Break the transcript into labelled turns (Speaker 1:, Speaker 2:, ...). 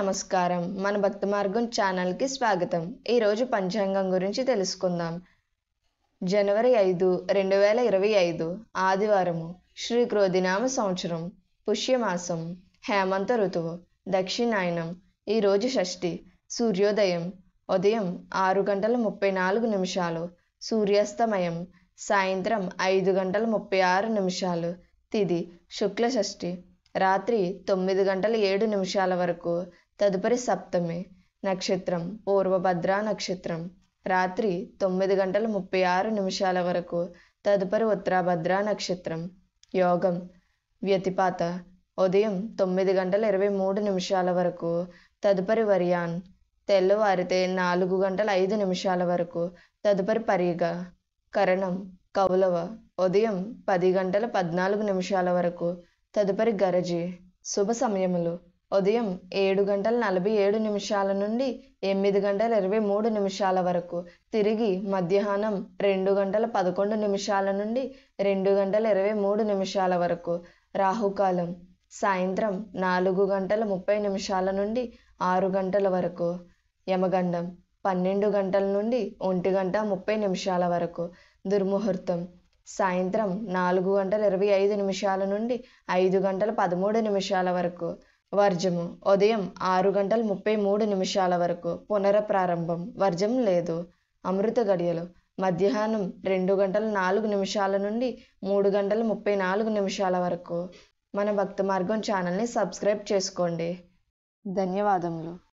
Speaker 1: నమస్కారం. మన భక్తి మార్గం ఛానల్కి స్వాగతం. ఈరోజు పంచాంగం గురించి తెలుసుకుందాం. జనవరి 5, 2025 ఆదివారము. శ్రీ క్రోధినామ సంవత్సరం, పుష్యమాసం, హేమంత ఋతువు, దక్షిణాయనం. ఈరోజు షష్ఠి. సూర్యోదయం ఉదయం 6:34, సూర్యాస్తమయం సాయంత్రం 5:36. తిథి శుక్ల షష్ఠి. రాత్రి 9:07 వరకు. తదుపరి సప్తమి. నక్షత్రం పూర్వభద్ర నక్షత్రం. రాత్రి 9:36 వరకు. తదుపరి ఉత్తరాభద్ర నక్షత్రం. యోగం వ్యతిపాత ఉదయం 9:23 వరకు. తదుపరి వర్యాన్ తెల్లవారితే 4:05 వరకు. తదుపరి పరిగ. కరణం కౌలవ ఉదయం 10:14 వరకు. తదుపరి గరజి. శుభ సమయములు ఉదయం 7:47 నుండి 8:23 వరకు. తిరిగి మధ్యాహ్నం 2:11 నుండి 2:23 వరకు. రాహుకాలం సాయంత్రం 4:30 నుండి 6 గంటల వరకు. యమగండం 12 గంటల నుండి 1:30 వరకు. దుర్ముహూర్తం సాయంత్రం 4:25 నుండి 5:13 వరకు. వర్జము ఉదయం 6:33 వరకు. పునఃప్రారంభం. వర్జం లేదు. అమృత గడియలు మధ్యాహ్నం 2:04 నుండి 3:34 వరకు. మన భక్తి మార్గం ఛానల్ని సబ్స్క్రైబ్ చేసుకోండి. ధన్యవాదములు.